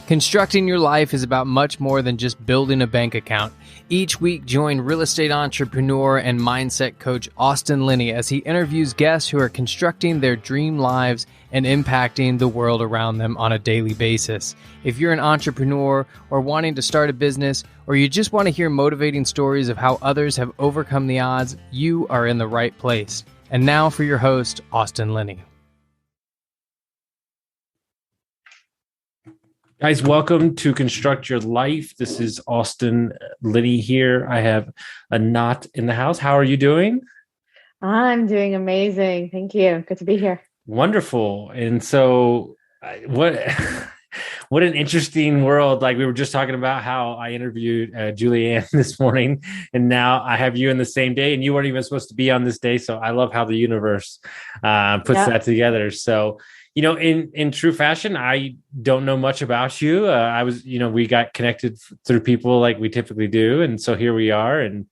Constructing your life is about much more than just building a bank account. Each week, join real estate entrepreneur and mindset coach Austin Linney as he interviews guests who are constructing their dream lives and impacting the world around them on a daily basis. If you're an entrepreneur or wanting to start a business, or you just want to hear motivating stories of how others have overcome the odds, you are in the right place. And now for your host, Austin Linney. Guys, welcome to Construct Your Life. This is Austin Linney here. I have Anat in the house. How are you doing? I'm doing amazing. Thank you. Good to be here. Wonderful. And so what an interesting world. Like we were just talking about how I interviewed Julianne this morning, and now I have you in the same day, and you weren't even supposed to be on this day. So I love how the universe puts that together. So you know, in true fashion, I don't know much about you. We got connected through people like we typically do. And so here we are. And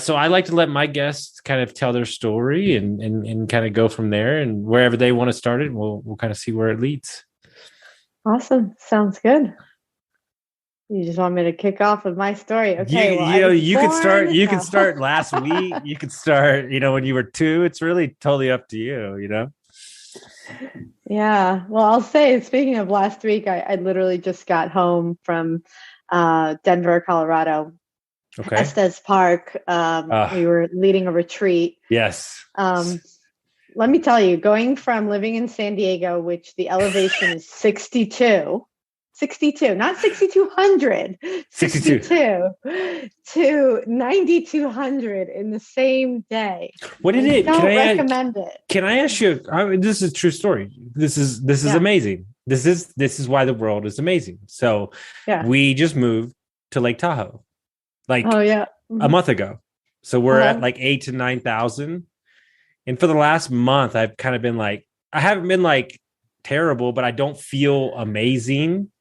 so I like to let my guests kind of tell their story and kind of go from there, and wherever they want to start it, we'll kind of see where it leads. Awesome. Sounds good. You just want me to kick off with my story. Okay. You could start. You could start last week. You could start, when you were 2. It's really totally up to you, Yeah. Well, I'll say, speaking of last week, I literally just got home from Denver, Colorado. Okay. Estes Park. We were leading a retreat. Yes. Let me tell you, going from living in San Diego, which the elevation is 62, not 6,200, 62 to 9,200 in the same day. What did it? Don't recommend it. Can I ask you? This is a true story. This is amazing. This is why the world is amazing. So we just moved to Lake Tahoe, a month ago. So we're at like 8,000 to 9,000. And for the last month, I've kind of been like, I haven't been like terrible, but I don't feel amazing.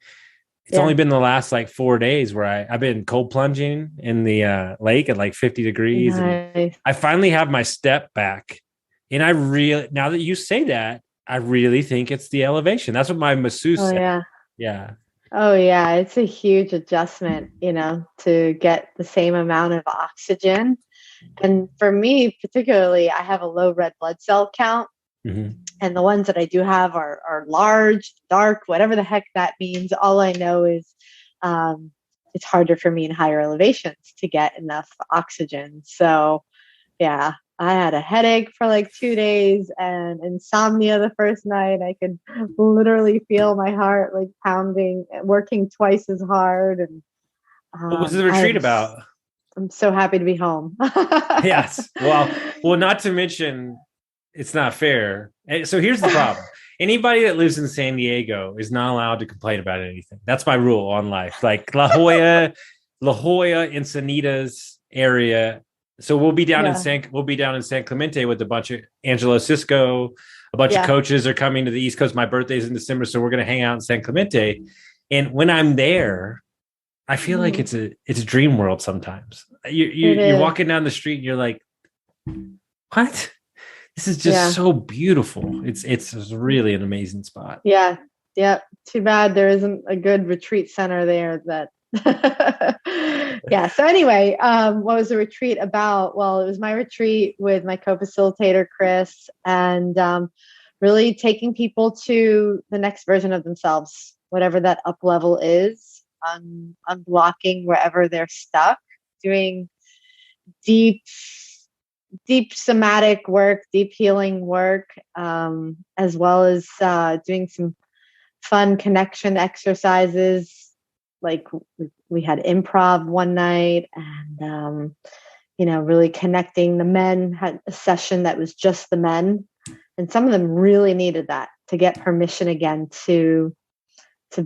It's only been the last like 4 days where I've been cold plunging in the lake at like 50 degrees. Nice. And I finally have my step back. And now that you say that, I really think it's the elevation. That's what my masseuse said. Yeah. Yeah. Oh yeah. It's a huge adjustment, to get the same amount of oxygen. And for me, particularly, I have a low red blood cell count. Mm-hmm. And the ones that I do have are large, dark, whatever the heck that means. All I know is it's harder for me in higher elevations to get enough oxygen. So, yeah, I had a headache for like 2 days and insomnia the first night. I could literally feel my heart like pounding, working twice as hard. And what was the retreat about? I'm so happy to be home. Yes. Well, not to mention, it's not fair. So here's the problem. Anybody that lives in San Diego is not allowed to complain about anything. That's my rule on life. Like La Jolla, Encinitas area. So we'll be down in San Clemente with a bunch of Angelo Cisco. A bunch of coaches are coming to the East Coast. My birthday's in December, so we're going to hang out in San Clemente. And when I'm there, I feel like it's a dream world sometimes. You're walking down the street and you're like, what? This is just so beautiful. It's really an amazing spot. Yeah. Yeah. Too bad there isn't a good retreat center there that. So anyway, what was the retreat about? Well, it was my retreat with my co-facilitator, Chris, and really taking people to the next version of themselves, whatever that up level is, unblocking wherever they're stuck, doing deep somatic work, deep healing work, as well as doing some fun connection exercises. Like we had improv one night and, really connecting. The men had a session that was just the men. And some of them really needed that to get permission again to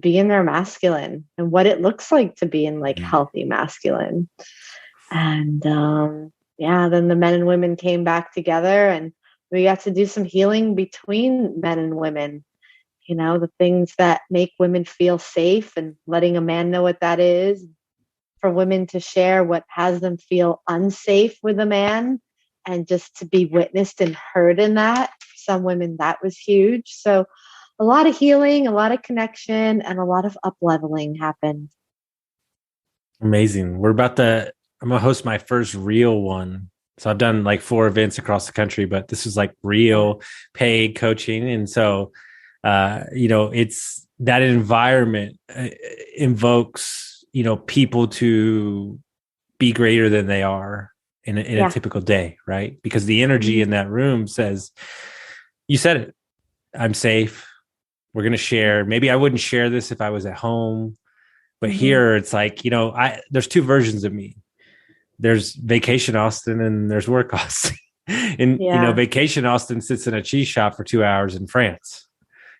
be in their masculine and what it looks like to be in like healthy masculine. And, then the men and women came back together and we got to do some healing between men and women, the things that make women feel safe and letting a man know what that is, for women to share what has them feel unsafe with a man and just to be witnessed and heard in that. Some women, that was huge. So a lot of healing, a lot of connection, and a lot of up leveling happened. Amazing. I'm going to host my first real one. So I've done like 4 events across the country, but this is like real paid coaching. And so, it's that environment invokes, people to be greater than they are in a typical day, right? Because the energy in that room says, you said it, I'm safe. We're going to share. Maybe I wouldn't share this if I was at home, but here it's like, there's 2 versions of me. There's vacation Austin and there's work Austin. And, vacation Austin sits in a cheese shop for 2 hours in France,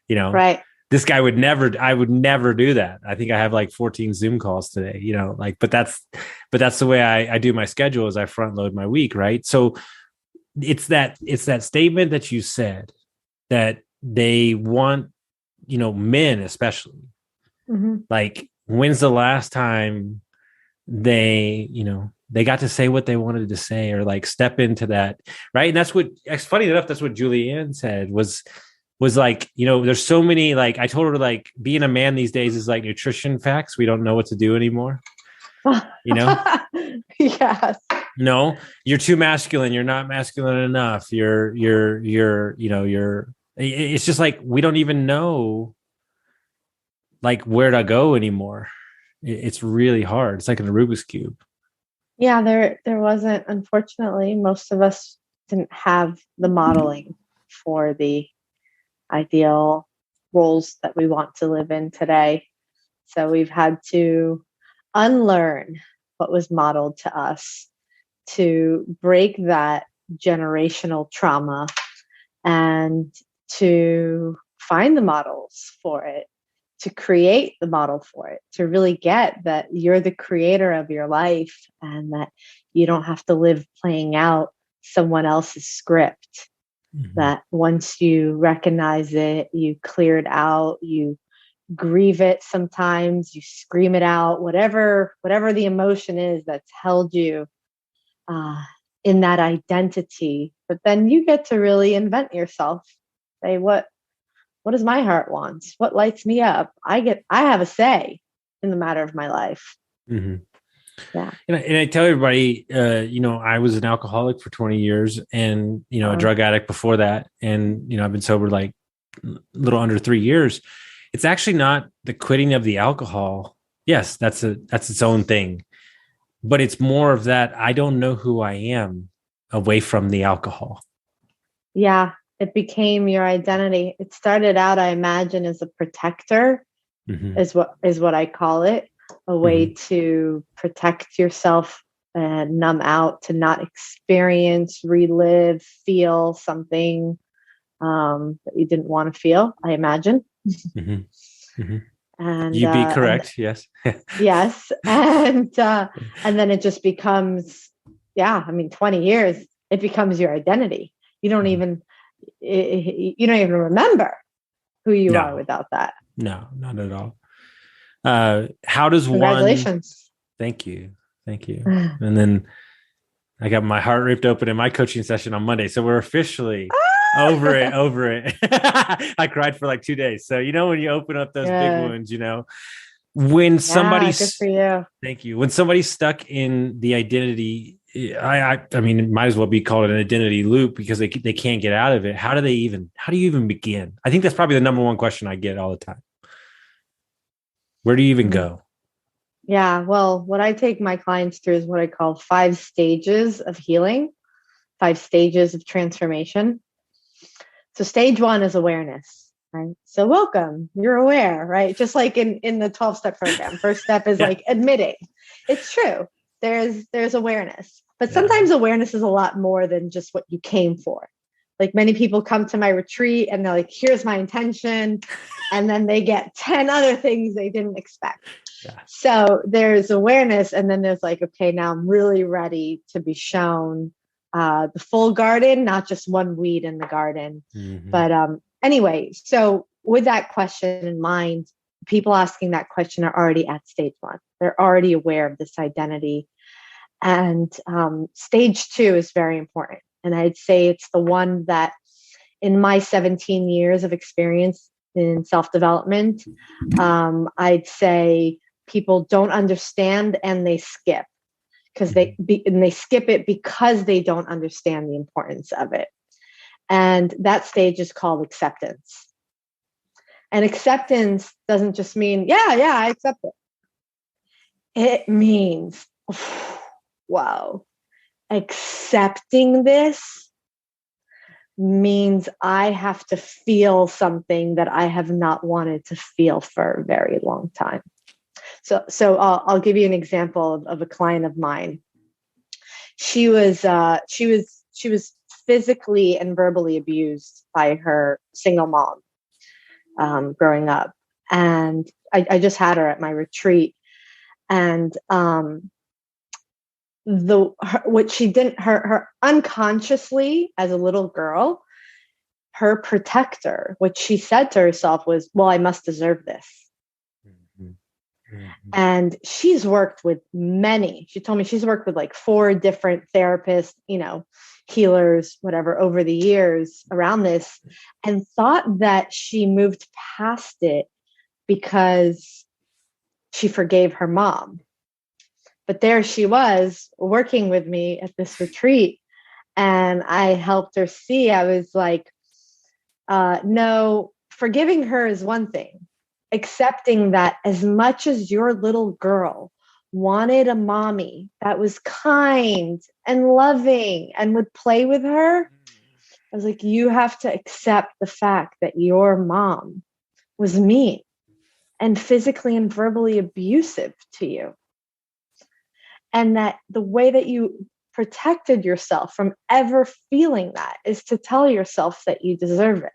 Right. This guy I would never do that. I think I have like 14 Zoom calls today, but that's the way I do my schedule is I front load my week. Right. So it's that statement that you said that they want, men especially, like, when's the last time they got to say what they wanted to say or like step into that. Right. And it's funny enough, that's what Julianne said was like, there's so many, like, I told her, like, being a man these days is like nutrition facts. We don't know what to do anymore. Yes. No, you're too masculine. You're not masculine enough. It's just like, we don't even know like where to go anymore. It's really hard. It's like in a Rubik's Cube. Yeah, there wasn't, unfortunately, most of us didn't have the modeling for the ideal roles that we want to live in today. So we've had to unlearn what was modeled to us to break that generational trauma and to find the models for it, to create the model for it, to really get that you're the creator of your life and that you don't have to live playing out someone else's script. That once you recognize it, you clear it out, you grieve it sometimes, you scream it out, whatever the emotion is that's held you in that identity. But then you get to really invent yourself. Say, what does my heart want? What lights me up? I have a say in the matter of my life. Yeah. And I tell everybody, I was an alcoholic for 20 years and, a drug addict before that. And, I've been sober like a little under 3 years. It's actually not the quitting of the alcohol. Yes, that's its own thing. But it's more of that, I don't know who I am away from the alcohol. Yeah, it became your identity. It started out, I imagine, as a protector, is what I call it. A way to protect yourself and numb out, to not experience, relive, feel something that you didn't want to feel, I imagine. And you'd be correct. Yes. Yes. And then it just becomes, 20 years, it becomes your identity. You don't even remember who you are without that. No, not at all. How does Congratulations. Thank you. And then I got my heart ripped open in my coaching session on Monday. So we're officially over it. I cried for like 2 days. So, when you open up those big wounds, when somebody's, good for you. Thank you. When somebody's stuck in the identity, I mean, it might as well be called an identity loop because they can't get out of it. How do you even begin? I think that's probably the number one question I get all the time. Where do you even go? Yeah, well, what I take my clients through is what I call 5 stages of healing, 5 stages of transformation. So stage 1 is awareness, right? So welcome, you're aware, right? Just like in the 12-step program. First step is like admitting. It's true. There's awareness. But sometimes awareness is a lot more than just what you came for. Like many people come to my retreat and they're like, here's my intention. And then they get 10 other things they didn't expect. Yeah. So there's awareness. And then there's like, okay, now I'm really ready to be shown the full garden, not just one weed in the garden. But anyway, so with that question in mind, people asking that question are already at stage 1. They're already aware of this identity. And stage 2 is very important. And I'd say it's the one that in my 17 years of experience in self-development. I'd say people don't understand and they skip because they skip it because they don't understand the importance of it. And that stage is called acceptance. And acceptance doesn't just mean, yeah, I accept it. It means, wow, accepting this means I have to feel something that I have not wanted to feel for a very long time. So I'll give you an example of a client of mine. She was physically and verbally abused by her single mom growing up, and I just had her at my retreat, and what she didn't her unconsciously as a little girl, her protector, what she said to herself was, well, I must deserve this. And she's worked with she told me she's worked with like 4 different therapists, healers, whatever, over the years around this, and thought that she moved past it because she forgave her mom. But there she was working with me at this retreat, and I helped her see. I was like, no, forgiving her is one thing. Accepting that as much as your little girl wanted a mommy that was kind and loving and would play with her, I was like, you have to accept the fact that your mom was mean and physically and verbally abusive to you. And that the way that you protected yourself from ever feeling that is to tell yourself that you deserve it,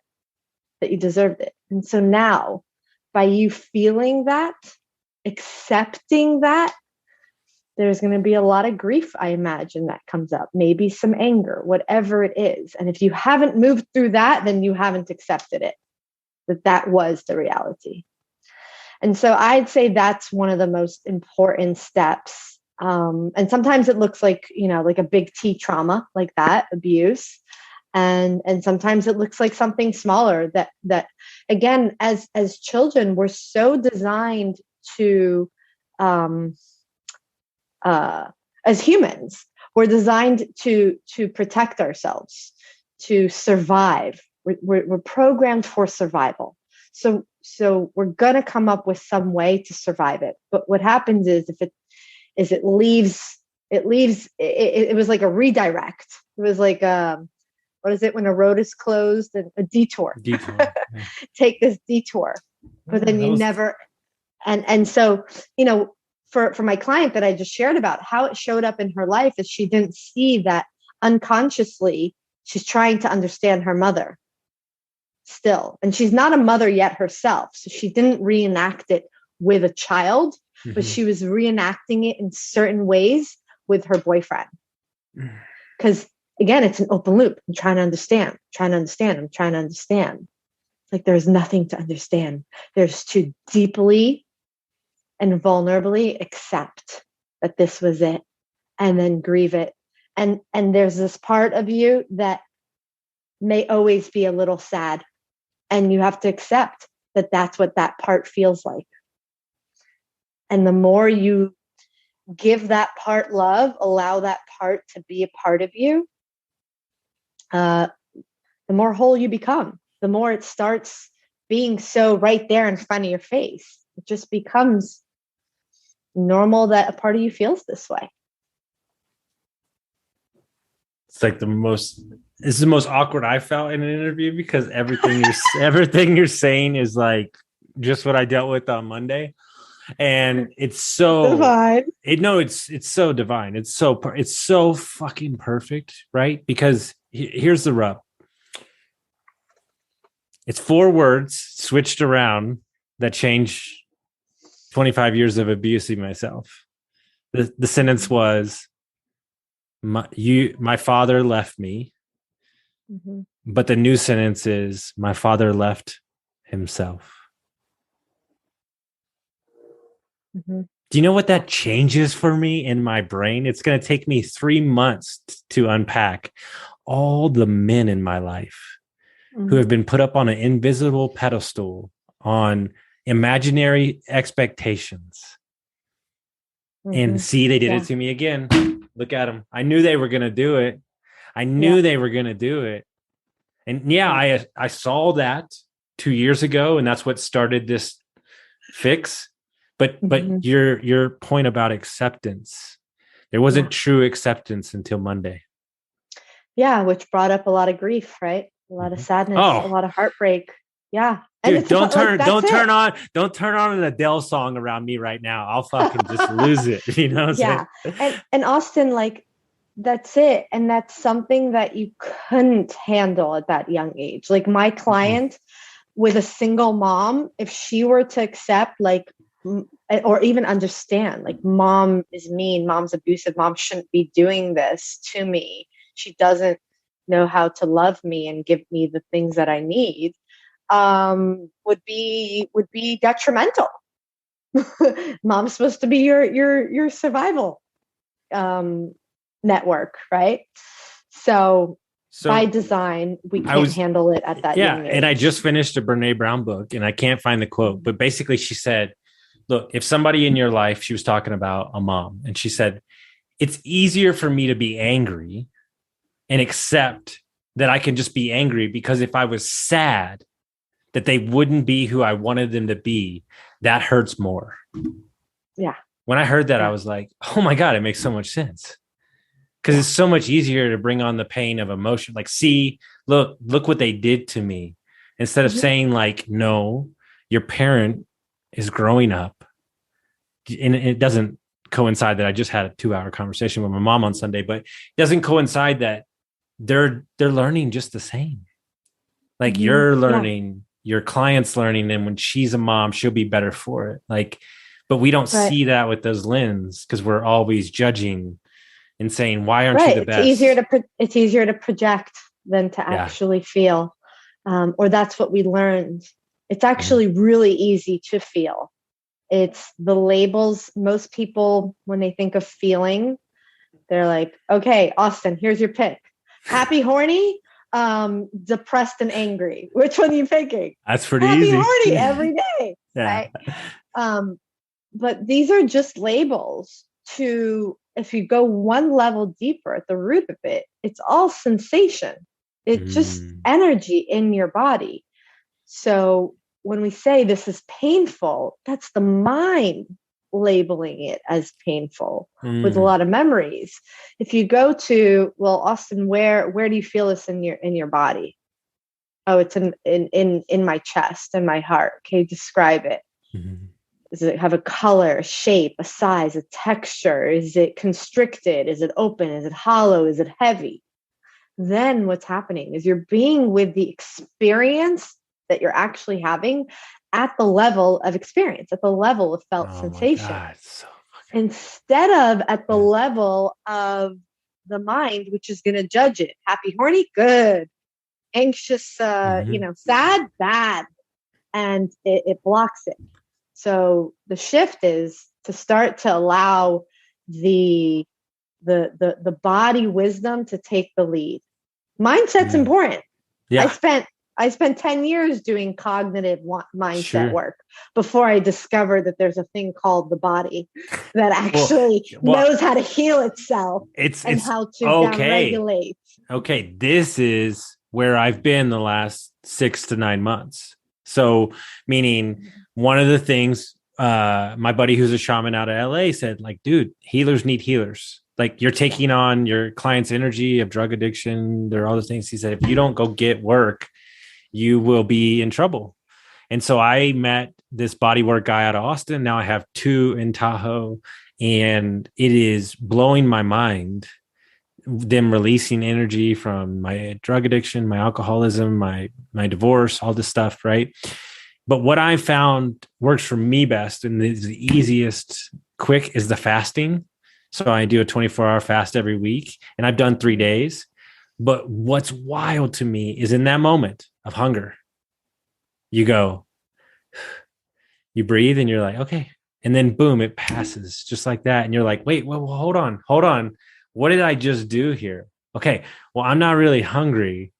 that you deserved it. And so now, by you feeling that, accepting that, there's going to be a lot of grief, I imagine, that comes up, maybe some anger, whatever it is. And if you haven't moved through that, then you haven't accepted it, that was the reality. And so I'd say that's one of the most important steps. And sometimes it looks like, like a big T trauma like that, abuse. And sometimes it looks like something smaller that again, as children, we're so designed to, as humans, we're designed to protect ourselves, to survive. We're programmed for survival. So we're going to come up with some way to survive it. But what happens is it was like a redirect. It was like, what is it when a road is closed? And a detour. Yeah. Take this detour, but then you never. And so, for my client that I just shared about, how it showed up in her life is she didn't see that unconsciously she's trying to understand her mother still. And she's not a mother yet herself. So she didn't reenact it with a child, but she was reenacting it in certain ways with her boyfriend. Because again, it's an open loop. I'm trying to understand. Like there's nothing to understand. There's to deeply and vulnerably accept that this was it and then grieve it. And there's this part of you that may always be a little sad. And you have to accept that that's what that part feels like. And the more you give that part love, allow that part to be a part of you, the more whole you become, the more it starts being so right there in front of your face. It just becomes normal that a part of you feels this way. It's like the most awkward I felt in an interview, because everything you're saying is like just what I dealt with on Monday. And it's so divine. It's so divine. It's so fucking perfect, right? Because here's the rub. It's 4 words switched around that change 25 years of abusing myself. The sentence was, my father left me. Mm-hmm. But the new sentence is, my father left himself. Mm-hmm. Do you know what that changes for me in my brain? It's going to take me 3 months to unpack all the men in my life who have been put up on an invisible pedestal on imaginary expectations. And see, they did it to me again. Look at them. I knew they were going to do it. They were going to do it. And I saw that 2 years ago, and that's what started this fix. But your point about acceptance, there wasn't true acceptance until Monday. Yeah, which brought up a lot of grief, right? A lot of sadness, a lot of heartbreak. Yeah. Dude, and don't turn on an Adele song around me right now. I'll fucking just lose it. You know what I'm saying? And Austin, like, that's it. And that's something that you couldn't handle at that young age. Like my client with a single mom, if she were to accept, like, or even understand, like, mom is mean, mom's abusive, mom shouldn't be doing this to me, she doesn't know how to love me and give me the things that I need, would be detrimental. Mom's supposed to be your survival network, right? So by design, we can't handle it at that young age. And I just finished a Brene Brown book, and I can't find the quote, but basically she said, look, if somebody in your life, she was talking about a mom, and she said, it's easier for me to be angry and accept that I can just be angry, because if I was sad that they wouldn't be who I wanted them to be, that hurts more. Yeah. When I heard that, I was like, oh my God, it makes so much sense. Because it's so much easier to bring on the pain of emotion. Like, see, look what they did to me. Instead of saying like, no, your parent is growing up. And it doesn't coincide that I just had a 2-hour conversation with my mom on Sunday, but it doesn't coincide that they're learning just the same. Like you're learning, your client's learning, and when she's a mom, she'll be better for it. Like, but we don't see that with those lenses, because we're always judging and saying, why aren't you the best? It's easier to project than to actually feel. Or that's what we learned. It's actually really easy to feel. It's the labels. Most people, when they think of feeling, they're like, okay, Austin, here's your pick. Happy, horny, depressed, and angry. Which one are you picking? That's pretty easy. Happy, horny every day. Right? But these are just labels to, if you go one level deeper at the root of it, it's all sensation. It's just energy in your body. So when we say this is painful, that's the mind labeling it as painful with a lot of memories. If you go to, well, Austin, where do you feel this in your body? Oh, it's in my chest and my heart. Okay, describe it. Does it have a color, a shape, a size, a texture? Is it constricted? Is it open? Is it hollow? Is it heavy? Then what's happening is you're being with the experience that you're actually having at the level of experience, at the level of felt sensation. God, instead of at the level of the mind, which is going to judge it. Happy, horny, good. Anxious, sad, bad. And it blocks it. So the shift is to start to allow the body wisdom to take the lead. Mindset's important. Yeah. I spent 10 years doing cognitive mindset work before I discovered that there's a thing called the body that actually knows how to heal itself and how to downregulate. Okay, this is where I've been the last 6 to 9 months. So, meaning one of the things my buddy who's a shaman out of LA said, like, dude, healers need healers. Like, you're taking on your client's energy of drug addiction. There are all the things. He said, if you don't go get work, you will be in trouble. And so I met this bodywork guy out of Austin. Now I have 2 in Tahoe, and it is blowing my mind, them releasing energy from my drug addiction, my alcoholism, my divorce, all this stuff. Right. But what I found works for me best and is the easiest, quick, is the fasting. So I do a 24-hour fast every week, and I've done 3 days. But what's wild to me is in that moment of hunger, you go, you breathe, and you're like, okay. And then boom, it passes just like that. And you're like, wait, well, hold on. What did I just do here? Okay, well, I'm not really hungry.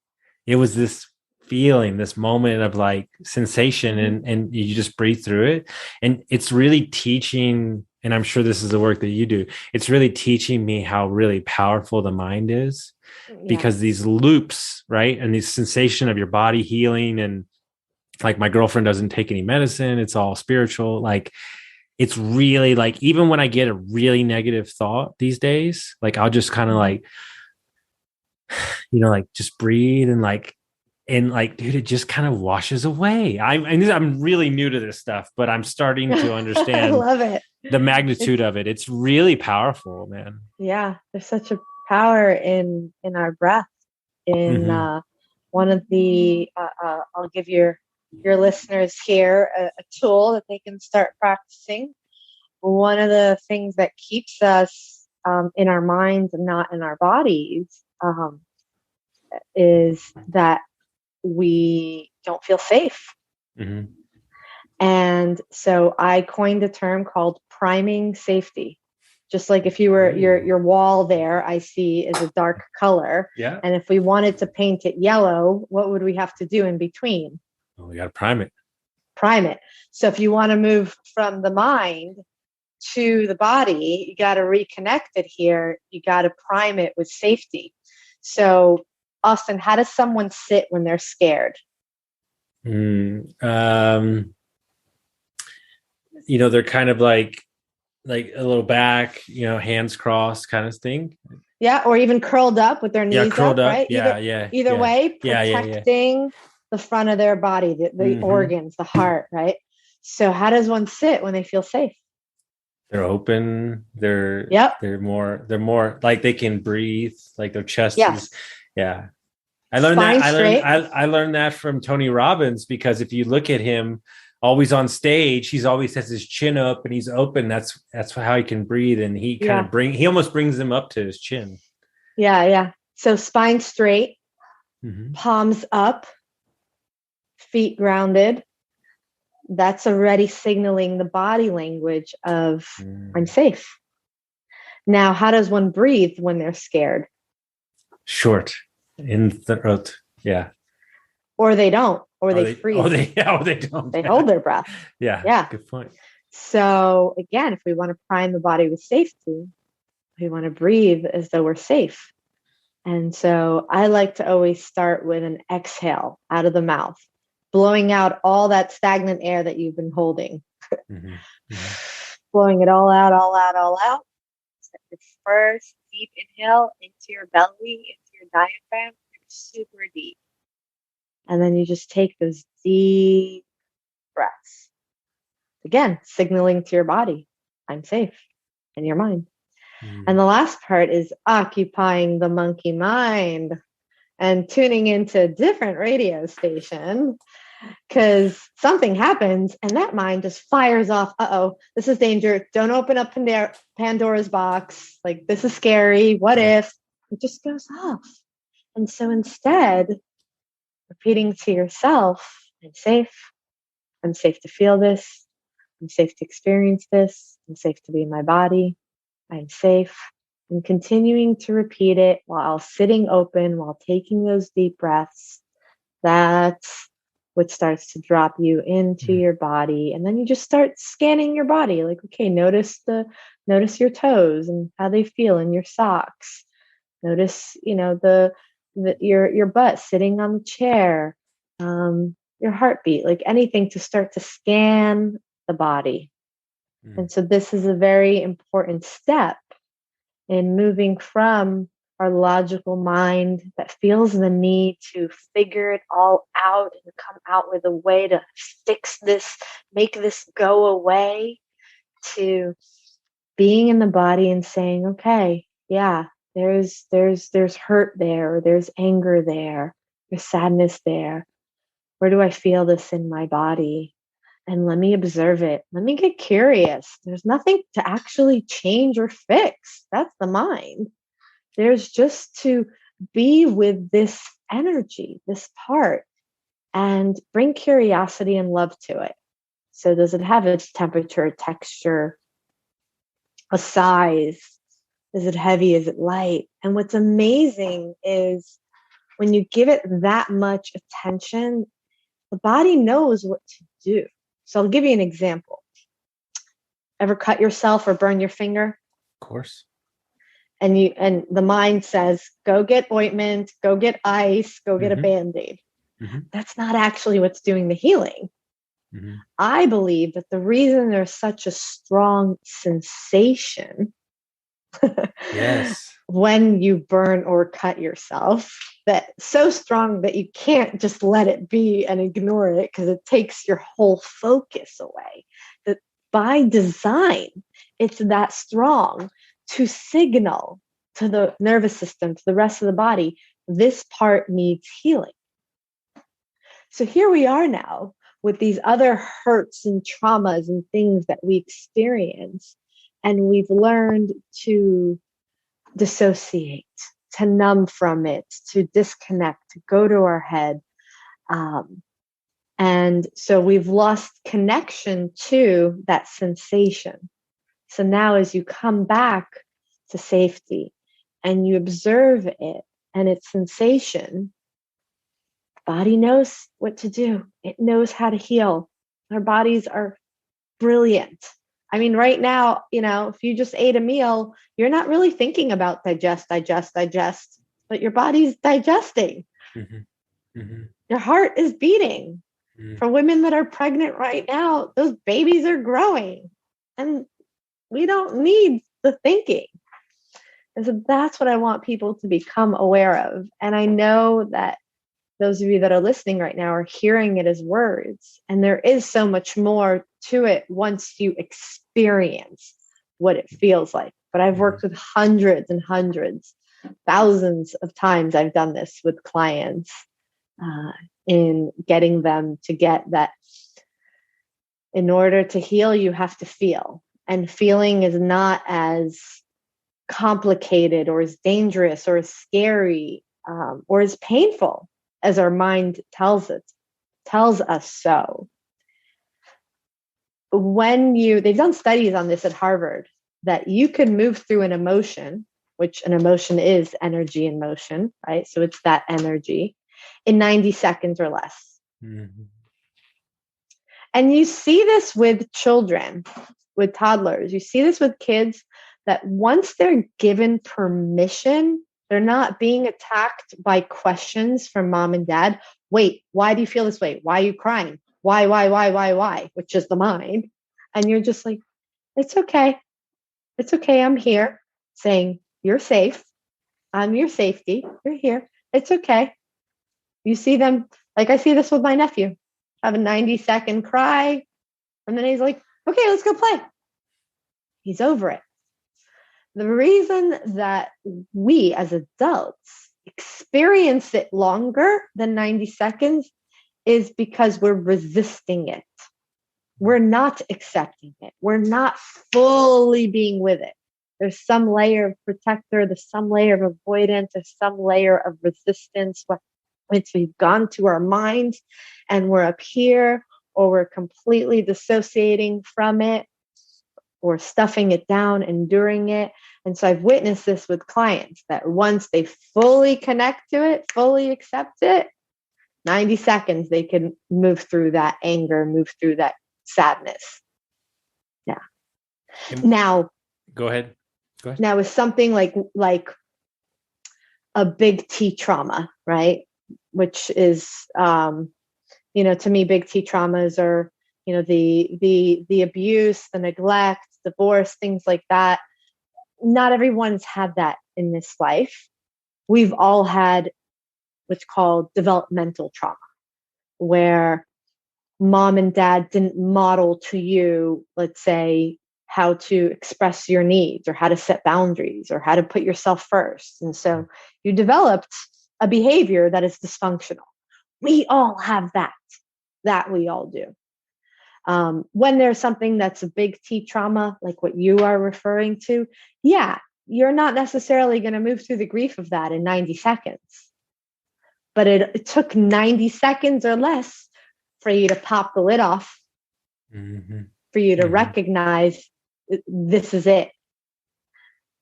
It was this feeling, this moment of like sensation, and you just breathe through it. And it's really teaching, and I'm sure this is the work that you do, it's really teaching me how really powerful the mind is, because these loops, right? And this sensation of your body healing, and like my girlfriend doesn't take any medicine. It's all spiritual. Like, it's really like, even when I get a really negative thought these days, like I'll just kind of like, like just breathe and like, dude, it just kind of washes away. I'm really new to this stuff, but I'm starting to understand I love it. The magnitude of it. It's really powerful, man. Yeah. There's such a power in our breath. In one of the, I'll give your listeners here a tool that they can start practicing. One of the things that keeps us in our minds and not in our bodies is that we don't feel safe. And so I coined a term called priming safety. Just like if you were your wall there, I see is a dark color. Yeah. And if we wanted to paint it yellow, what would we have to do in between? Well, we got to prime it. Prime it. So if you want to move from the mind to the body, you got to reconnect it here. You got to prime it with safety. So, Austin, how does someone sit when they're scared? They're kind of like a little back, hands crossed kind of thing. Yeah, or even curled up with their knees curled up. right? Either way, protecting the front of their body, the organs, the heart, right? So how does one sit when they feel safe? They're open. They're more like they can breathe, like their chest is. Yeah. I learned I learned that from Tony Robbins, because if you look at him always on stage, he's always has his chin up and he's open. That's how he can breathe. And he he almost brings them up to his chin. Yeah. Yeah. So spine straight, palms up, feet grounded. That's already signaling the body language of I'm safe. Now, how does one breathe when they're scared? Short in the throat. Yeah. Or they don't, or they freeze. Or they don't. They hold their breath. Yeah. Yeah. Good point. So again, if we want to prime the body with safety, we want to breathe as though we're safe. And so I like to always start with an exhale out of the mouth, blowing out all that stagnant air that you've been holding. Blowing it all out, all out, all out. So the first deep inhale into your belly, into your diaphragm, super deep. And then you just take those deep breaths. Again, signaling to your body, I'm safe, and your mind. And the last part is occupying the monkey mind and tuning into a different radio station, because something happens and that mind just fires off. Uh-oh, this is danger. Don't open up Pandora's box. Like, this is scary. What if? It just goes off. And so instead, repeating to yourself, I'm safe. I'm safe to feel this. I'm safe to experience this. I'm safe to be in my body. I'm safe. And continuing to repeat it while sitting open, while taking those deep breaths. That's what starts to drop you into your body. And then you just start scanning your body. Like, okay, notice your toes and how they feel in your socks. Notice, your butt sitting on the chair, your heartbeat, like anything to start to scan the body. And so this is a very important step in moving from our logical mind that feels the need to figure it all out and come out with a way to fix this, make this go away, to being in the body and saying, okay, yeah, there's hurt there, or there's anger there, there's sadness there. Where do I feel this in my body? And let me observe it. Let me get curious. There's nothing to actually change or fix. That's the mind. There's just to be with this energy, this part, and bring curiosity and love to it. So does it have its temperature, texture, a size? Is it heavy? Is it light? And what's amazing is when you give it that much attention, the body knows what to do. So I'll give you an example. Ever cut yourself or burn your finger? Of course. And the mind says, go get ointment, go get ice, go get a Band-Aid. That's not actually what's doing the healing. I believe that the reason there's such a strong sensation yes, when you burn or cut yourself, that so strong that you can't just let it be and ignore it because it takes your whole focus away. That by design, it's that strong to signal to the nervous system, to the rest of the body, this part needs healing. So here we are now with these other hurts and traumas and things that we experience. And we've learned to dissociate, to numb from it, to disconnect, to go to our head. And so we've lost connection to that sensation. So now as you come back to safety and you observe it and its sensation, body knows what to do. It knows how to heal. Our bodies are brilliant. I mean, right now, if you just ate a meal, you're not really thinking about digest, but your body's digesting. Your heart is beating. For women that are pregnant right now, those babies are growing and we don't need the thinking. And so that's what I want people to become aware of. And I know that those of you that are listening right now are hearing it as words. And there is so much more to it once you experience what it feels like. But I've worked with hundreds and hundreds, thousands of times I've done this with clients in getting them to get that in order to heal, you have to feel. And feeling is not as complicated or as dangerous or as scary or as painful as our mind tells us so. They've done studies on this at Harvard, that you can move through an emotion, which an emotion is energy in motion, right? So it's that energy in 90 seconds or less. And you see this with children, with toddlers. You see this with kids that once they're given permission, they're not being attacked by questions from mom and dad. Wait, why do you feel this way? Why are you crying? Why? Which is the mind. And you're just like, it's okay. It's okay. I'm here. Saying, you're safe. I'm your safety. You're here. It's okay. You see them, like I see this with my nephew. Have a 90-second cry. And then he's like, okay, let's go play. He's over it. The reason that we as adults experience it longer than 90 seconds is because we're resisting it. We're not accepting it. We're not fully being with it. There's some layer of protector. There's some layer of avoidance. There's some layer of resistance. Once we've gone to our mind and we're up here, or we're completely dissociating from it, or stuffing it down, enduring it. And so I've witnessed this with clients that once they fully connect to it, fully accept it, 90 seconds, they can move through that anger, move through that sadness. Yeah. Now, go ahead. Now with something like a big T trauma, right? Which is, to me, big T traumas are, the abuse, the neglect, divorce, things like that. Not everyone's had that in this life. We've all had what's called developmental trauma, where mom and dad didn't model to you, let's say, how to express your needs or how to set boundaries or how to put yourself first. And so you developed a behavior that is dysfunctional. We all have that. That we all do. When there's something that's a big T trauma, like what you are referring to, yeah, you're not necessarily going to move through the grief of that in 90 seconds. But it took 90 seconds or less for you to pop the lid off, for you to recognize this is it.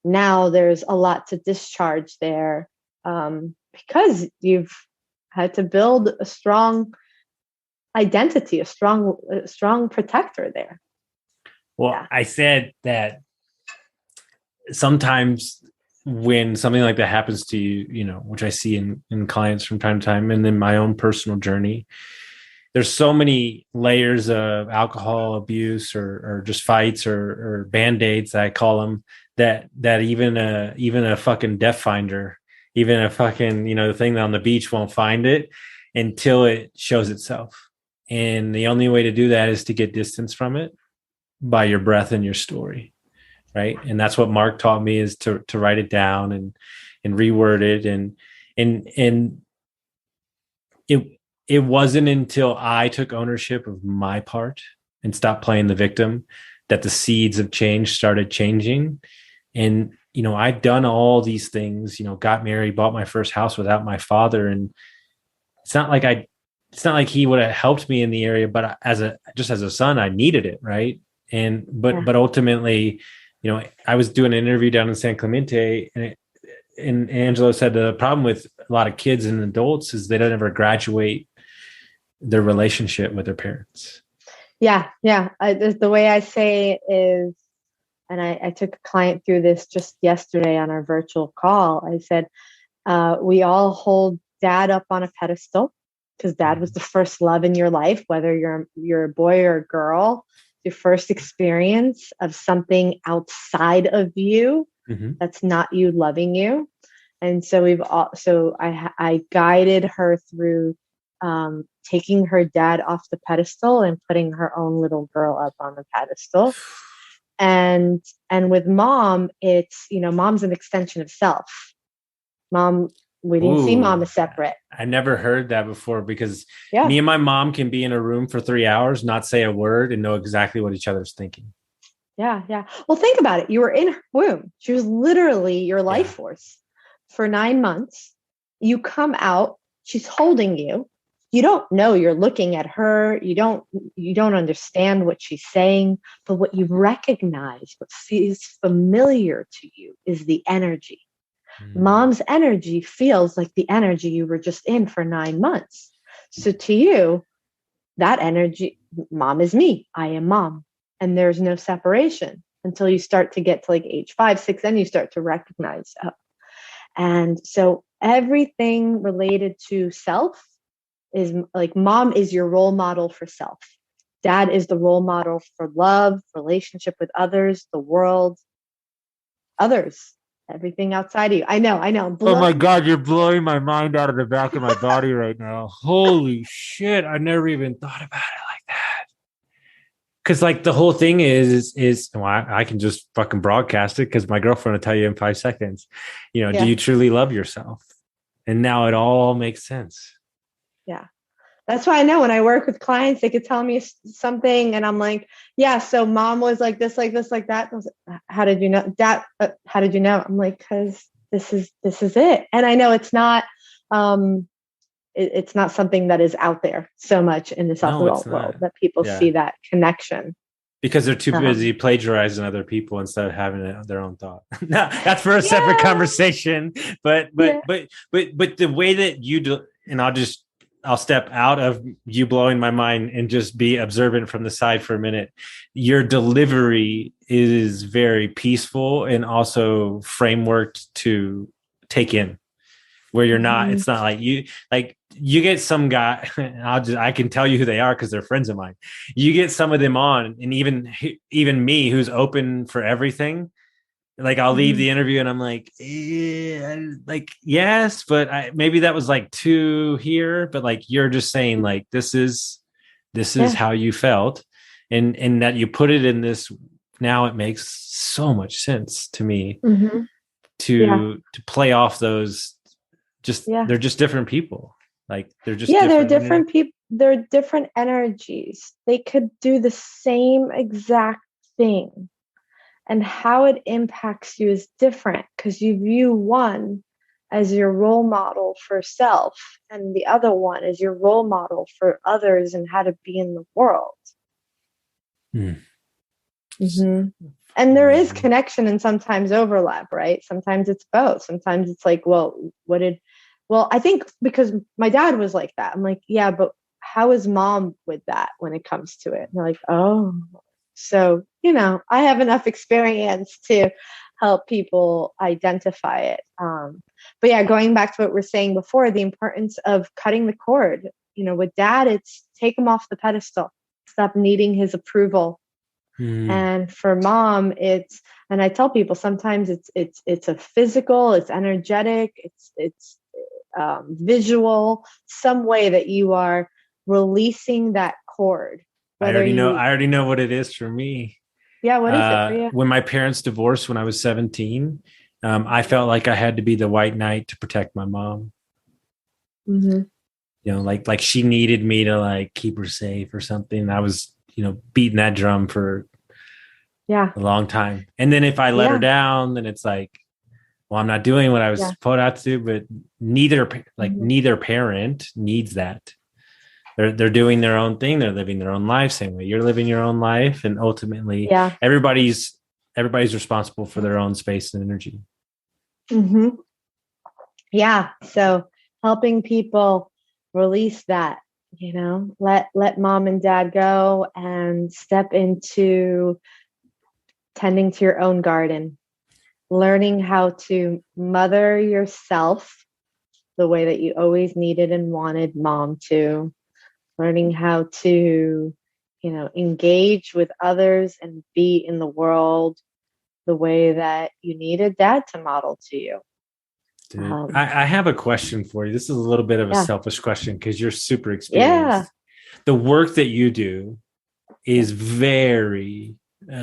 Now there's a lot to discharge there. because you've had to build a strong identity, a strong protector there. Well, I said that sometimes when something like that happens to you, which I see in clients from time to time, and in my own personal journey, there's so many layers of alcohol abuse or just fights or band-aids, I call them, that even a fucking death finder, even a fucking, the thing on the beach won't find it until it shows itself. And the only way to do that is to get distance from it by your breath and your story. Right. And that's what Mark taught me, is to write it down and reword it. And it wasn't until I took ownership of my part and stopped playing the victim that the seeds of change started changing. And, I'd done all these things, got married, bought my first house without my father. And it's not like he would have helped me in the area, but as a son, I needed it. Right. And, but ultimately, I was doing an interview down in San Clemente, and Angelo said the problem with a lot of kids and adults is they don't ever graduate their relationship with their parents. Yeah. The way I say it is, and I took a client through this just yesterday on our virtual call. I said, we all hold dad up on a pedestal because dad was the first love in your life, whether you're a boy or a girl. Your first experience of something outside of you, that's not you loving you. And so I guided her through taking her dad off the pedestal and putting her own little girl up on the pedestal. And with mom, it's, mom's an extension of self. Mom, we didn't see mom as separate. I never heard that before, because me and my mom can be in a room for 3 hours, not say a word, and know exactly what each other's thinking. Yeah. Well, think about it. You were in her womb. She was literally your life force for 9 months. You come out, she's holding you. You don't know you're looking at her. You don't understand what she's saying, but what you recognize, what is familiar to you, is the energy. Mom's energy feels like the energy you were just in for 9 months. So to you, that energy, mom is me, I am mom. And there's no separation until you start to get to like age 5, 6, then you start to recognize. And so everything related to self is like, mom is your role model for self. Dad is the role model for love, relationship with others, the world, others. Everything outside of you. I know. Oh my God, you're blowing my mind out of the back of my body right now. Holy shit. I never even thought about it like that. Because like the whole thing is well, I can just fucking broadcast it, because my girlfriend will tell you in 5 seconds, do you truly love yourself? And now it all makes sense. Yeah. That's why I know when I work with clients, they could tell me something and I'm like, yeah, so mom was like this, like this, like that. How did you know that? How did you know? I'm like, because this is it. And I know it's not something that is out there so much in this adult world that people see that connection. Because they're too busy plagiarizing other people instead of having their own thought. No, that's for a separate conversation. But the way that you do, and I'll step out of you blowing my mind and just be observant from the side for a minute. Your delivery is very peaceful and also frameworked to take in, where you're not, it's not like you get some guy, I can tell you who they are because they're friends of mine. You get some of them on, and even me, who's open for everything. Like I'll leave the interview and I'm like, yes, but maybe that was like too here, but like, you're just saying like, this is how you felt. And that you put it in this, now it makes so much sense to me to play off those, they're just different people. Like they're just, they're different people. They're different energies. They could do the same exact thing. And how it impacts you is different because you view one as your role model for self and the other one as your role model for others and how to be in the world. And there is connection and sometimes overlap, right? Sometimes it's both. Sometimes it's like, well, what well, I think because my dad was like that. I'm like, yeah, but how is mom with that when it comes to it? And they're like, oh, so, I have enough experience to help people identify it. But yeah, going back to what we're saying before, the importance of cutting the cord, with dad, it's take him off the pedestal, stop needing his approval. And for mom, and I tell people sometimes it's a physical, it's energetic, it's visual, some way that you are releasing that cord. I already know what it is for me. Yeah, what is it for you? When my parents divorced when I was 17, I felt like I had to be the white knight to protect my mom. Mm-hmm. Like she needed me to like keep her safe or something. I was, beating that drum for a long time. And then if I let her down, then it's like, well, I'm not doing what I was supposed to do. But neither parent needs that. They're doing their own thing. They're living their own life, same way you're living your own life, and ultimately, everybody's responsible for their own space and energy. Mm-hmm. Yeah. So helping people release that, let mom and dad go and step into tending to your own garden, learning how to mother yourself the way that you always needed and wanted mom to, learning how to, engage with others and be in the world the way that you needed dad to model to you. Dude, I have a question for you. This is a little bit of a selfish question because you're super experienced. The work that you do is a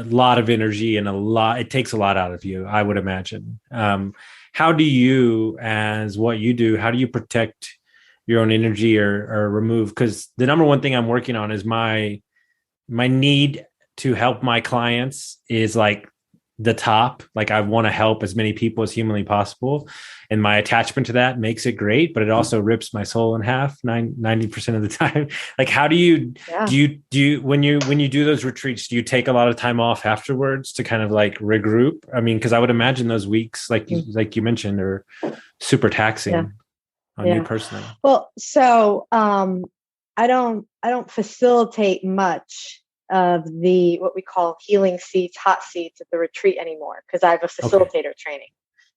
lot of energy and it takes a lot out of you, I would imagine. How do you, as what you do, how do you protect your own energy or remove? Because the number one thing I'm working on is my need to help my clients is like the top. Like I want to help as many people as humanly possible. And my attachment to that makes it great, but it also rips my soul in half 90% of the time. Like, how do you, do you, when you do those retreats, do you take a lot of time off afterwards to kind of like regroup? I mean, cause I would imagine those weeks, like you mentioned, are super taxing on you personally. Well, so, I don't facilitate much of what we call healing seats, hot seats at the retreat anymore, because I have a facilitator training.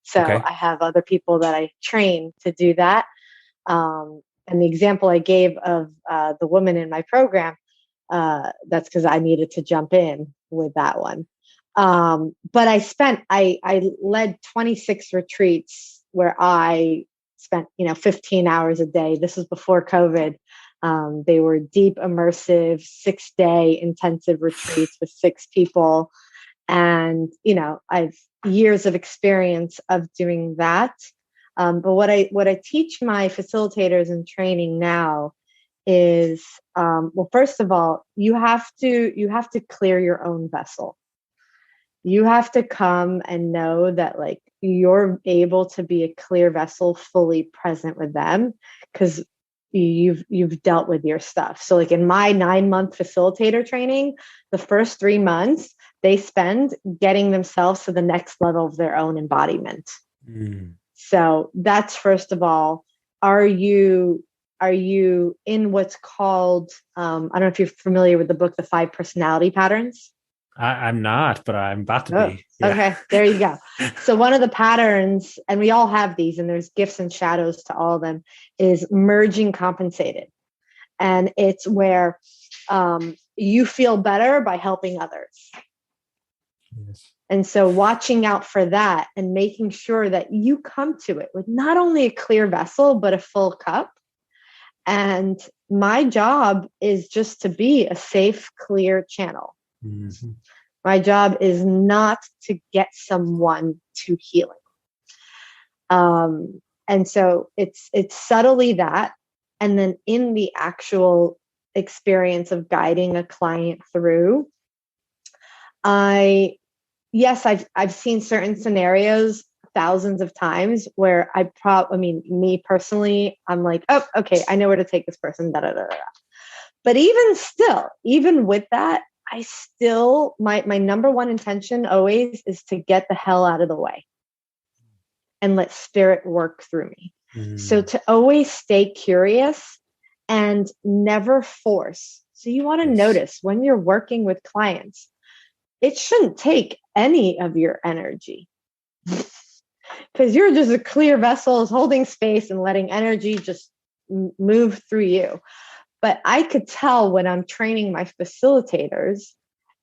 So I have other people that I train to do that. And the example I gave of the woman in my program, that's because I needed to jump in with that one. But I led 26 retreats where I spent, 15 hours a day. This was before COVID. They were deep, immersive, 6-day intensive retreats with 6 people. And, I've years of experience of doing that. But what I teach my facilitators in training now is, well, first of all, you have to clear your own vessel. You have to come and know that like you're able to be a clear vessel, fully present with them, because you've dealt with your stuff. So like in my 9-month facilitator training, the first 3 months they spend getting themselves to the next level of their own embodiment. So that's first of all, are you in what's called, I don't know if you're familiar with the book, The 5 Personality Patterns. I'm not, but I'm about to be. Yeah. Okay, there you go. So one of the patterns, and we all have these, and there's gifts and shadows to all of them, is merging compensated. And it's where you feel better by helping others. Yes. And so watching out for that and making sure that you come to it with not only a clear vessel, but a full cup. And my job is just to be a safe, clear channel. Mm-hmm. My job is not to get someone to healing. And so it's subtly that. And then in the actual experience of guiding a client through, I've seen certain scenarios thousands of times where me personally, I'm like, oh, okay, I know where to take this person, da, da, da, da. But even with that, my number one intention always is to get the hell out of the way and let spirit work through me. So to always stay curious and never force. So you want to notice when you're working with clients, it shouldn't take any of your energy because you're just a clear vessel holding space and letting energy just move through you. But I could tell when I'm training my facilitators,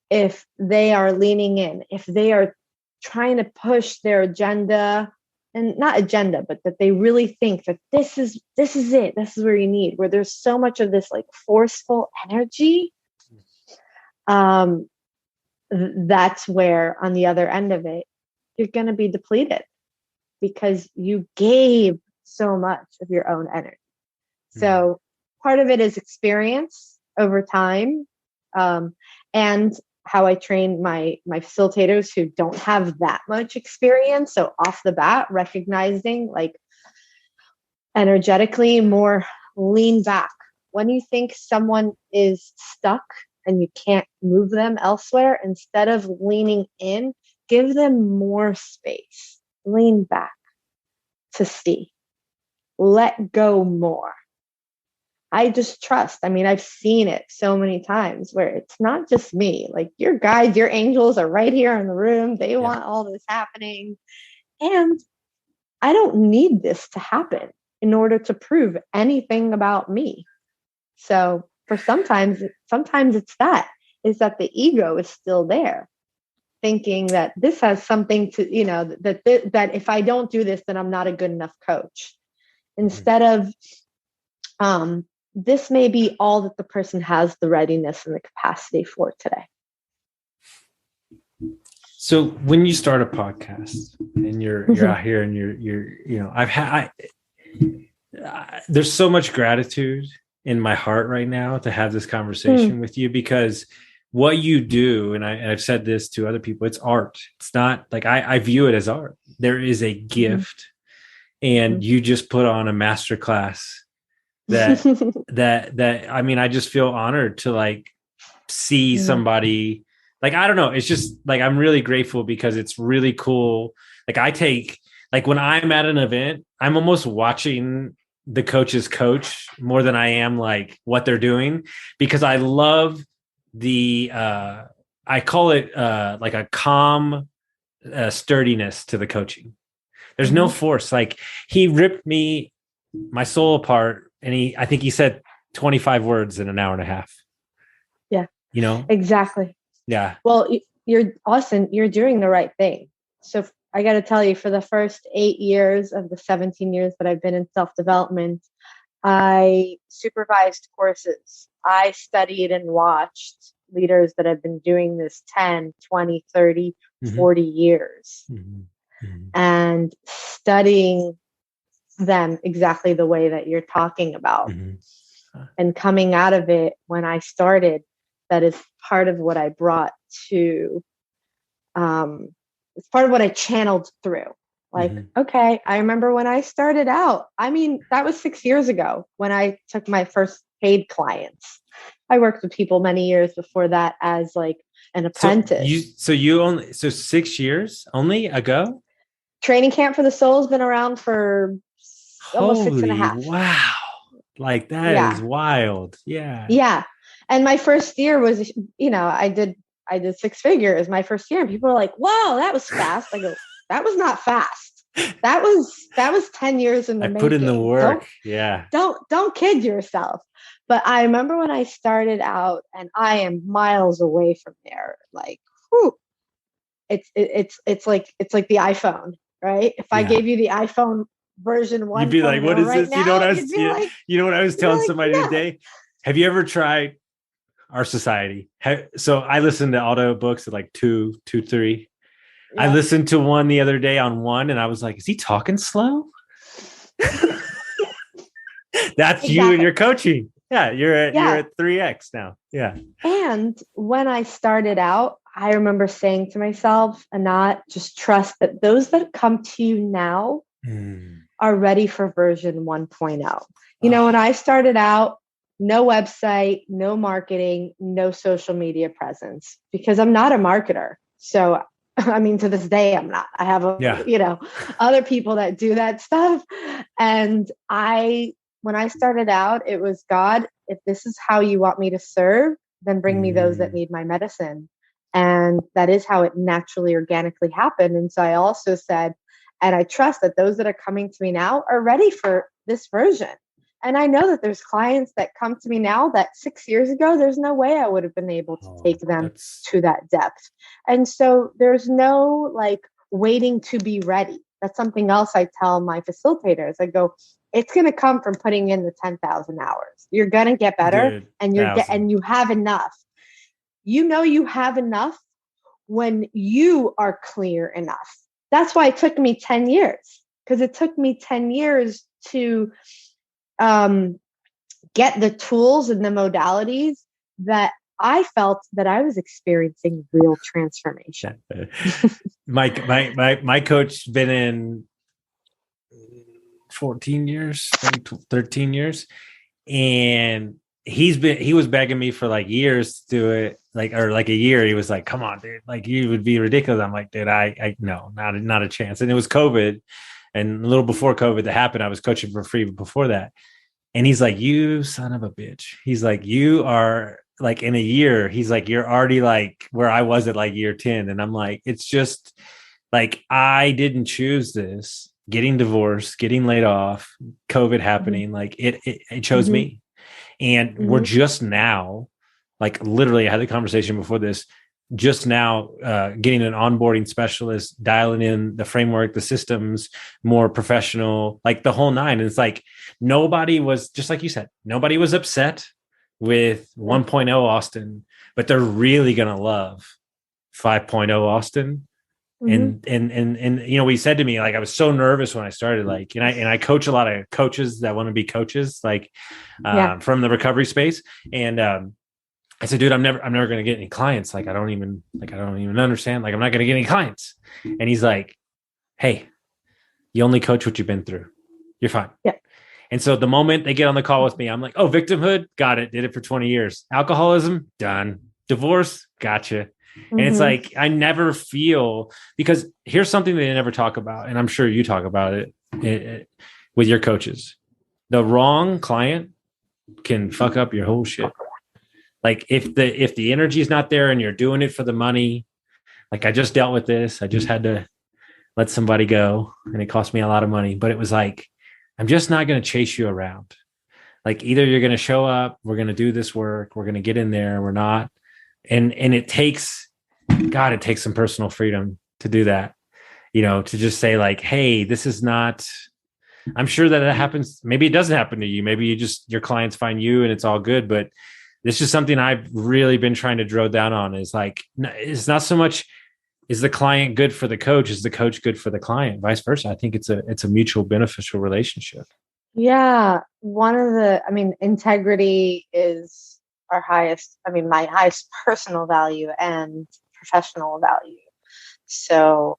if they are leaning in, if they are trying to push their agenda, and not agenda, but that they really think that this is it. This is where you need, where there's so much of this like forceful energy. That's where on the other end of it, you're going to be depleted because you gave so much of your own energy. So part of it is experience over time. And how I train my facilitators who don't have that much experience. So off the bat, recognizing like energetically more lean back. When you think someone is stuck and you can't move them elsewhere, instead of leaning in, give them more space. Lean back to see. Let go more. I just trust. I mean, I've seen it so many times where it's not just me. Like your guides, your angels are right here in the room. They want all this happening. And I don't need this to happen in order to prove anything about me. So for sometimes it's that the ego is still there, thinking that this has something to, that if I don't do this, then I'm not a good enough coach. Instead of, this may be all that the person has the readiness and the capacity for today. So when you start a podcast and you're out here and you're there's so much gratitude in my heart right now to have this conversation with you, because what you do, and I've said this to other people, it's art. It's not like I view it as art. There is a gift, and you just put on a masterclass that I mean, I just feel honored to like see somebody like, I don't know. It's just like, I'm really grateful because it's really cool. Like when I'm at an event, I'm almost watching the coaches coach more than I am like what they're doing, because I love I call it like a calm sturdiness to the coaching. There's no force. Like he ripped my soul apart, and I think he said 25 words in an hour and a half. Yeah. Exactly. Yeah. Well, you're Austin, you're doing the right thing. So I got to tell you, for the first 8 years of the 17 years that I've been in self-development, I supervised courses. I studied and watched leaders that have been doing this 10, 20, 30, 40 years. And studying them exactly the way that you're talking about. And coming out of it, when I started, that is part of what I brought to, it's part of what I channeled through. Like, okay, I remember when I started out, I mean, that was 6 years ago when I took my first paid clients. I worked with people many years before that as like an apprentice. So 6 years only ago? Training Camp for the Soul has been around for almost 6.5. Wow. Like that is wild. Yeah. Yeah. And my first year was, I did 6 figures my first year, and people are like, whoa, that was fast. I go, that was not fast. That was 10 years in the making. I put in the work. Don't kid yourself. But I remember when I started out, and I am miles away from there. Like, whew, it's like the iPhone, right? If I gave you the iPhone version 1, you'd be like, what is this? Now, you know what I was telling somebody today? Have you ever tried Our Society? So I listen to audio books at like 2, 3. Yeah. I listened to one the other day on 1, and I was like, is he talking slow? That's you and your coaching. Yeah, you're at 3x now. Yeah. And when I started out, I remember saying to myself, Anat, just trust that those that come to you now are ready for version 1.0. When I started out, no website, no marketing, no social media presence, because I'm not a marketer. So, I mean, to this day, I'm not. I have, other people that do that stuff. And when I started out, it was, God, if this is how you want me to serve, then bring me those that need my medicine. And that is how it naturally, organically happened. And so I also said, and I trust that those that are coming to me now are ready for this version. And I know that there's clients that come to me now that 6 years ago, there's no way I would have been able to take them to that depth. And so there's no like waiting to be ready. That's something else I tell my facilitators. I go, it's going to come from putting in the 10,000 hours. You're going to get better, and and you have enough. You know, you have enough when you are clear enough. That's why it took me 10 years, because it took me 10 years to get the tools and the modalities that I felt that I was experiencing real transformation. My coach been in 14 years, maybe 13 years. And he was begging me for like years to do it, or a year. He was like, come on, dude, like you would be ridiculous. I'm like, dude, I no, not a chance. And it was COVID. And a little before COVID that happened, I was coaching for free before that. And he's like, you son of a bitch. He's like, you are like in a year. He's like, you're already like where I was at like year 10. And I'm like, it's just like, I didn't choose this. Getting divorced, getting laid off, COVID happening, like it chose me. And we're just now, like literally I had the conversation before this, just now getting an onboarding specialist, dialing in the framework, the systems, more professional, like the whole nine. And it's like, nobody was, just like you said, nobody was upset with 1.0 Austin, but they're really going to love 5.0 Austin. And you know, he said to me, like, I was so nervous when I started, like, and I coach a lot of coaches that want to be coaches, like, from the recovery space. And, I said, dude, I'm never going to get any clients. Like, I don't even understand. Like, I'm not going to get any clients. And he's like, hey, you only coach what you've been through. You're fine. Yeah. And so the moment they get on the call with me, I'm like, oh, victimhood, got it. Did it for 20 years. Alcoholism, done. Divorce, gotcha. And it's like, I never feel, because here's something they never talk about. And I'm sure you talk about it with your coaches. The wrong client can fuck up your whole shit. Like if the energy is not there and you're doing it for the money, like I just dealt with this. I just had to let somebody go and it cost me a lot of money, but it was like, I'm just not going to chase you around. Like either you're going to show up, we're going to do this work, we're going to get in there, we're not. And it takes some personal freedom to do that, you know, to just say like, hey, this is not, I'm sure that it happens. Maybe it doesn't happen to you. Maybe your clients find you and it's all good, but this is something I've really been trying to drill down on, is like, it's not so much, is the client good for the coach? Is the coach good for the client? Vice versa. I think it's a mutual beneficial relationship. Yeah. Integrity is my highest personal value and professional value. So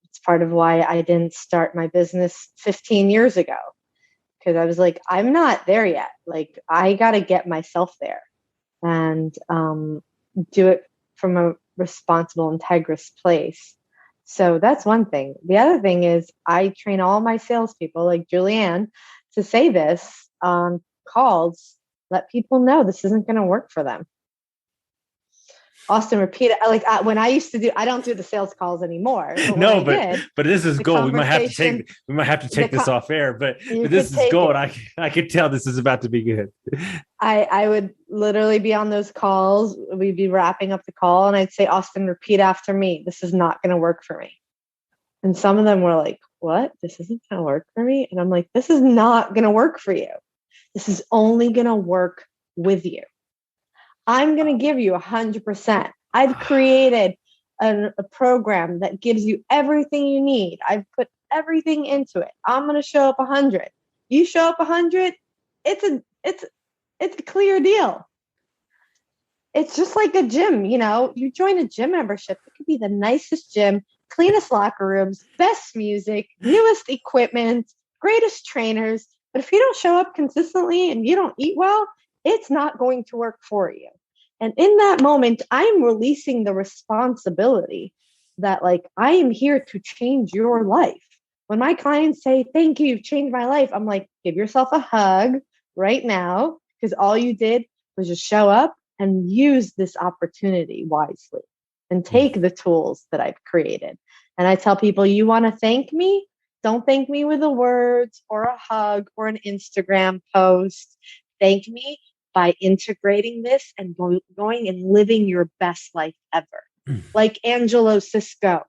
it's part of why I didn't start my business 15 years ago. Because I was like, I'm not there yet. Like, I got to get myself there and do it from a responsible, integrous place. So that's one thing. The other thing is I train all my salespeople, like Julianne, to say this on calls. Let people know this isn't going to work for them. Austin, repeat it. Like when I used to do, I don't do the sales calls anymore. But this is gold. We might have to take this off air, but this is gold. I could tell this is about to be good. I would literally be on those calls. We'd be wrapping up the call and I'd say, Austin, repeat after me. This is not going to work for me. And some of them were like, what? This isn't going to work for me? And I'm like, this is not going to work for you. This is only going to work with you. I'm going to give you 100%. I've created a program that gives you everything you need. I've put everything into it. I'm going to show up 100. You show up 100, it's a clear deal. It's just like a gym, you know, you join a gym membership. It could be the nicest gym, cleanest locker rooms, best music, newest equipment, greatest trainers. But if you don't show up consistently and you don't eat well, it's not going to work for you. And in that moment, I'm releasing the responsibility that like, I am here to change your life. when my clients say, thank you, you've changed my life, I'm like, give yourself a hug right now, because all you did was just show up and use this opportunity wisely and take the tools that I've created. And I tell people, you want to thank me? Don't thank me with the words or a hug or an Instagram post. Thank me by integrating this and going and living your best life ever. Like Angelo Cisco.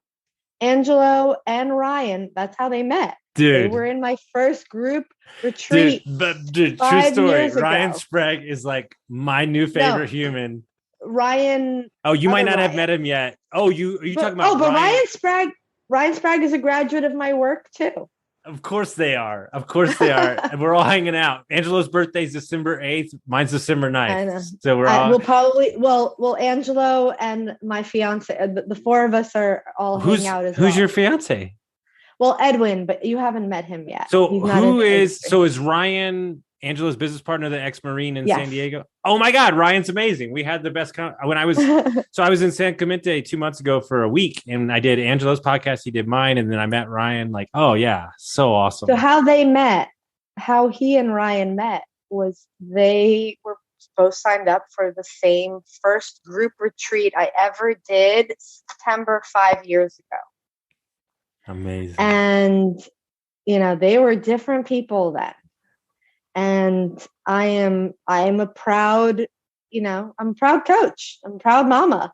Angelo and Ryan, that's how they met. Dude. They were in my first group retreat. Dude, true story. Ryan Sprague is like my new favorite human. Ryan. Oh, you might not have met him yet. Oh, are you talking about Ryan? Ryan Sprague is a graduate of my work too. Of course they are. And we're all hanging out. Angelo's birthday is December 8th. Mine's December 9th. I know. So we're all... Well, Angelo and my fiance, the four of us are all hanging out as well. Who's your fiance? Well, Edwin, but you haven't met him yet. So is Ryan Angelo's business partner, the ex-Marine in San Diego? Oh my God, Ryan's amazing. We had the best when I was I was in San Clemente 2 months ago for a week, and I did Angelo's podcast, he did mine, and then I met Ryan. Like, oh yeah, so awesome. So how he and Ryan met was they were both signed up for the same first group retreat I ever did September 5 years ago. Amazing. And they were different people then. And I am a proud, I'm a proud coach. I'm a proud mama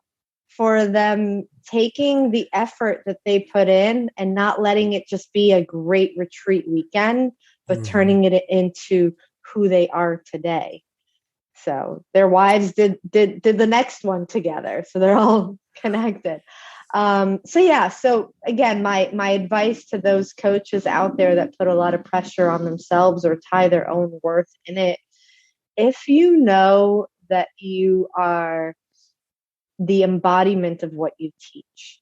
for them taking the effort that they put in and not letting it just be a great retreat weekend, but turning it into who they are today. So their wives did the next one together. So they're all connected. So again, my advice to those coaches out there that put a lot of pressure on themselves or tie their own worth in it, if you know that you are the embodiment of what you teach,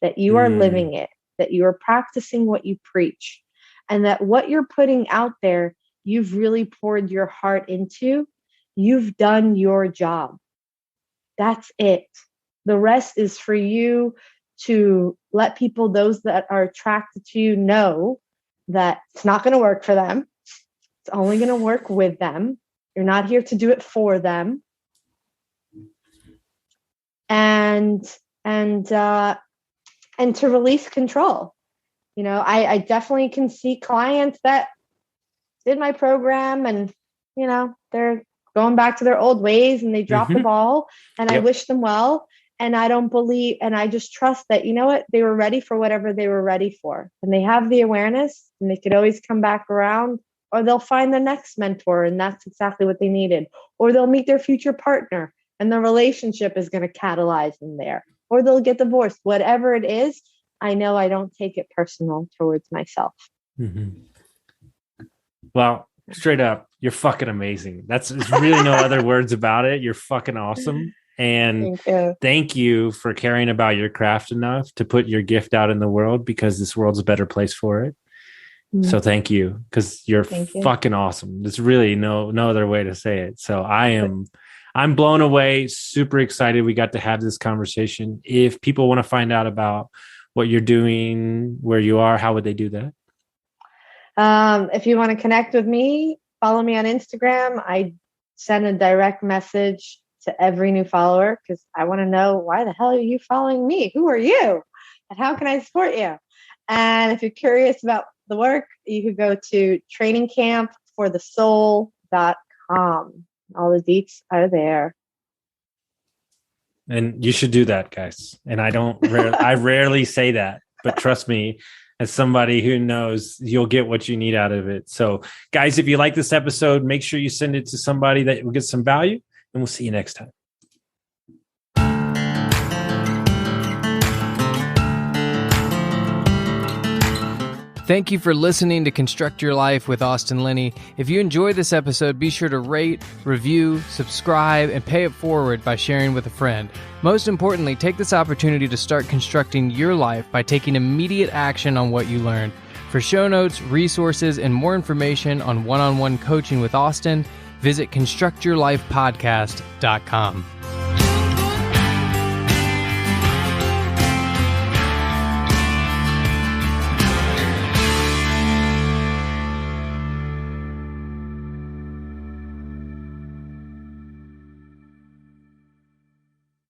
that you are living it, that you are practicing what you preach, and that what you're putting out there, you've really poured your heart into, you've done your job. That's it. The rest is for you to let people, those that are attracted to you, know that it's not going to work for them. It's only going to work with them. You're not here to do it for them. And to release control. I definitely can see clients that did my program and, they're going back to their old ways and they dropped the ball, and I wish them well. And I don't believe, and I just trust that, they were ready for whatever they were ready for. And they have the awareness, and they could always come back around, or they'll find the next mentor, and that's exactly what they needed. Or they'll meet their future partner, and the relationship is going to catalyze them there. Or they'll get divorced. Whatever it is, I know I don't take it personal towards myself. Well, straight up, you're fucking amazing. There's really no other words about it. You're fucking awesome. And thank you for caring about your craft enough to put your gift out in the world, because this world's a better place for it. So thank you, because you're fucking awesome. There's really no other way to say it. So I'm blown away, super excited we got to have this conversation. If people want to find out about what you're doing, where you are, how would they do that? If you want to connect with me, follow me on Instagram. I send a direct message to every new follower, because I want to know, why the hell are you following me? Who are you? And how can I support you? And if you're curious about the work, you could go to trainingcampforthesoul.com. All the deets are there. And you should do that, guys. And I rarely say that, but trust me, as somebody who knows, you'll get what you need out of it. So guys, if you like this episode, make sure you send it to somebody that will get some value, and we'll see you next time. Thank you for listening to Construct Your Life with Austin Linney. If you enjoyed this episode, be sure to rate, review, subscribe, and pay it forward by sharing with a friend. Most importantly, take this opportunity to start constructing your life by taking immediate action on what you learned. For show notes, resources, and more information on one-on-one coaching with Austin, visit constructyourlifepodcast.com.